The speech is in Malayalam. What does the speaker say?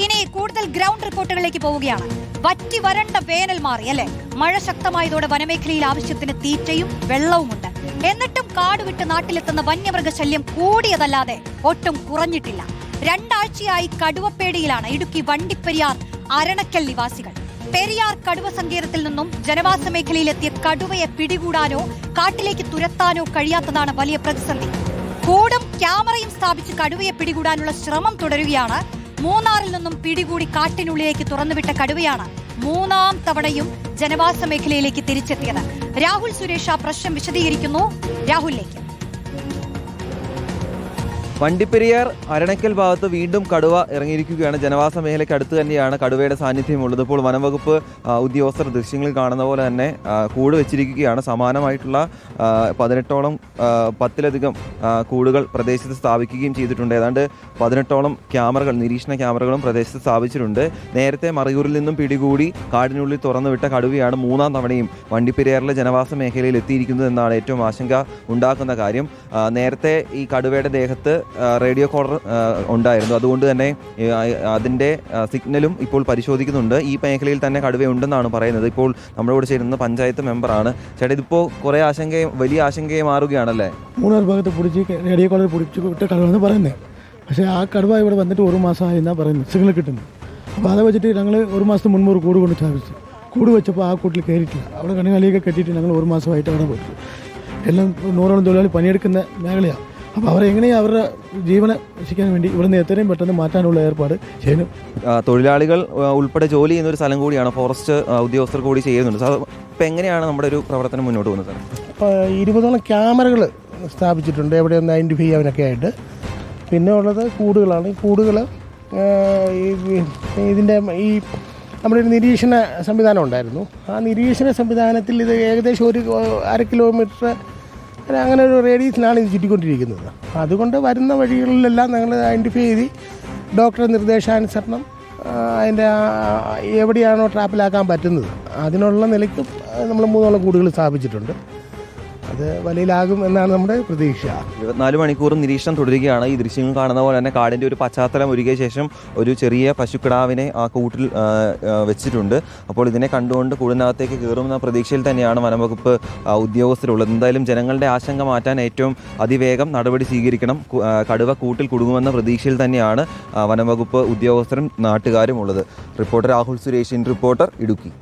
ഇനി കൂടുതൽ ഗ്രൗണ്ട് റിപ്പോർട്ടുകളിലേക്ക് പോവുകയാണ്. വറ്റി വരണ്ട വേനൽ മാറി അല്ലെ? മഴ ശക്തമായതോടെ വനമേഖലയിൽ ആവശ്യത്തിന് തീറ്റയും വെള്ളവുമുണ്ട്. എന്നിട്ടും കാട് വിട്ട് നാട്ടിലെത്തുന്ന വന്യമൃഗശല്യം കൂടിയതല്ലാതെ ഒട്ടും കുറഞ്ഞിട്ടില്ല. 2 ആഴ്ചയായി കടുവപ്പേടിയിലാണ് ഇടുക്കി വണ്ടിപ്പെരിയാർ അരണക്കൽ നിവാസികൾ. പെരിയാർ കടുവ സങ്കേതത്തിൽ നിന്നും ജനവാസ മേഖലയിലെത്തിയ കടുവയെ പിടികൂടാനോ കാട്ടിലേക്ക് തുരത്താനോ കഴിയാത്തതാണ് വലിയ പ്രതിസന്ധി. കൂടും ക്യാമറയും സ്ഥാപിച്ച് കടുവയെ പിടികൂടാനുള്ള ശ്രമം തുടരുകയാണ്. മൂന്നാറിൽ നിന്നും പിടികൂടി കാട്ടിനുള്ളിലേക്ക് തുറന്നുവിട്ട കടുവയാണ് 3ാം തവണയും ജനവാസ മേഖലയിലേക്ക് തിരിച്ചെത്തിയത്. രാഹുൽ സുരേഷ് ആ പ്രശ്നം വിശദീകരിക്കുന്നു. രാഹുലിലേക്ക്. വണ്ടിപ്പെരിയാർ അരണക്കൽ ഭാഗത്ത് വീണ്ടും കടുവ ഇറങ്ങിയിരിക്കുകയാണ്. ജനവാസ മേഖലയ്ക്ക് അടുത്ത് തന്നെയാണ് കടുവയുടെ സാന്നിധ്യമുള്ളത്. ഇപ്പോൾ വനംവകുപ്പ് ഉദ്യോഗസ്ഥർ ദൃശ്യങ്ങളിൽ കാണുന്ന പോലെ തന്നെ കൂട് വെച്ചിരിക്കുകയാണ്. സമാനമായിട്ടുള്ള 18ഓളം 10ലധികം കൂടുകൾ പ്രദേശത്ത് സ്ഥാപിക്കുകയും ചെയ്തിട്ടുണ്ട്. ഏതാണ്ട് 18ഓളം ക്യാമറകൾ, നിരീക്ഷണ ക്യാമറകളും പ്രദേശത്ത് സ്ഥാപിച്ചിട്ടുണ്ട്. നേരത്തെ മറയൂരിൽ നിന്നും പിടികൂടി കാടിനുള്ളിൽ തുറന്നുവിട്ട കടുവയാണ് 3ാം തവണയും വണ്ടിപ്പെരിയാറിലെ ജനവാസ മേഖലയിൽ എത്തിയിരിക്കുന്നത് എന്നാണ് ഏറ്റവും ആശങ്ക ഉണ്ടാക്കുന്ന കാര്യം. നേരത്തെ ഈ കടുവയുടെ ദേഹത്ത് റേഡിയോ കോളർ ഉണ്ടായിരുന്നു. അതുകൊണ്ട് തന്നെ അതിൻ്റെ സിഗ്നലും ഇപ്പോൾ പരിശോധിക്കുന്നുണ്ട്. ഈ മേഖലയിൽ തന്നെ കടുവയുണ്ടെന്നാണ് പറയുന്നത്. ഇപ്പോൾ നമ്മളോട് ചേരുന്ന പഞ്ചായത്ത് മെമ്പറാണ്. ചേട്ടാ, ഇതിപ്പോൾ കുറേ വലിയ ആശങ്കയെ മാറുകയാണല്ലേ? മൂന്നാർ ഭാഗത്ത് റേഡിയോ കോളർ പിടിച്ച് വിട്ട കടുവയെന്ന് പറയുന്നത്. പക്ഷേ ആ കടുവ ഇവിടെ വന്നിട്ട് 1 മാസമായി എന്നാണ് പറയുന്നത്, സിഗ്നൽ കിട്ടുന്നത്. അപ്പോൾ അത് വെച്ചിട്ട് ഞങ്ങൾ 1 മാസത്തിന് മുൻപ് ഒരു കൂട് കൊണ്ട് സ്ഥാപിച്ചു. കൂട് വെച്ചപ്പോൾ ആ കൂട്ടിൽ കയറിയിട്ടില്ല. അവിടെ കണികാലിയൊക്കെ കെട്ടിയിട്ട് ഞങ്ങൾ 1 മാസമായിട്ട് അവിടെ പോയിട്ടു. എല്ലാം 100ഓളം തൊഴിലാളി പണിയെടുക്കുന്ന മേഖലയാണ്. അപ്പോൾ അവരെങ്ങനെയാണ് അവരുടെ ജീവനെ രക്ഷിക്കാൻ വേണ്ടി ഇവിടുന്ന് എത്രയും പെട്ടെന്ന് മാറ്റാനുള്ള ഏർപ്പാട് ചെയ്യുന്നു. തൊഴിലാളികൾ ഉൾപ്പെടെ ജോലി ചെയ്യുന്ന ഒരു സ്ഥലം കൂടിയാണ്. ഫോറസ്റ്റ് ഉദ്യോഗസ്ഥർ കൂടി ചെയ്യുന്നുണ്ട്. അപ്പോൾ എങ്ങനെയാണ് നമ്മുടെ ഒരു പ്രവർത്തനം മുന്നോട്ട് പോകുന്നത്? അപ്പോൾ 20ഓളം ക്യാമറകൾ സ്ഥാപിച്ചിട്ടുണ്ട് എവിടെയൊന്ന് ഐഡൻറ്റിഫൈ ചെയ്യാനൊക്കെ ആയിട്ട്. പിന്നെ ഉള്ളത് കൂടുകളാണ്. ഈ കൂടുകൾ ഇതിൻ്റെ ഈ നമ്മുടെ ഒരു നിരീക്ഷണ സംവിധാനം ഉണ്ടായിരുന്നു. ആ നിരീക്ഷണ സംവിധാനത്തിൽ ഇത് ഏകദേശം ഒരു 1/2 കിലോമീറ്റർ അങ്ങനെ ഒരു റേഡിയസിലാണ് ഇത് ചുറ്റിക്കൊണ്ടിരിക്കുന്നത്. അതുകൊണ്ട് വരുന്ന വഴികളിലെല്ലാം ഞങ്ങൾ ഐഡൻറ്റിഫൈ ചെയ്ത് ഡോക്ടറുടെ നിർദ്ദേശാനുസരണം അതിൻ്റെ എവിടെയാണോ ട്രാപ്പിലാക്കാൻ പറ്റുന്നത് അതിനുള്ള നിലയ്ക്ക് നമ്മൾ 3ഓളം കൂടുകൾ സ്ഥാപിച്ചിട്ടുണ്ട്. അത് വലയിലാകും എന്നാണ് നമ്മുടെ പ്രതീക്ഷ. 24 മണിക്കൂറും നിരീക്ഷണം തുടരുകയാണ്. ഈ ദൃശ്യങ്ങൾ കാണുന്ന പോലെ തന്നെ കാടിൻ്റെ ഒരു പശ്ചാത്തലം ഒരുക്കിയ ശേഷം ഒരു ചെറിയ പശുക്കിടാവിനെ ആ കൂട്ടിൽ വെച്ചിട്ടുണ്ട്. അപ്പോൾ ഇതിനെ കണ്ടുകൊണ്ട് കൂടിനകത്തേക്ക് കയറുമെന്ന പ്രതീക്ഷയിൽ തന്നെയാണ് വനംവകുപ്പ് ഉദ്യോഗസ്ഥരുള്ളത്. എന്തായാലും ജനങ്ങളുടെ ആശങ്ക മാറ്റാൻ ഏറ്റവും അതിവേഗം നടപടി സ്വീകരിക്കണം. കടുവ കൂട്ടിൽ കുടുങ്ങുമെന്ന പ്രതീക്ഷയിൽ തന്നെയാണ് വനംവകുപ്പ് ഉദ്യോഗസ്ഥരും നാട്ടുകാരും ഉള്ളത്. Reporter Rahul Suresh, reporter, Idukki.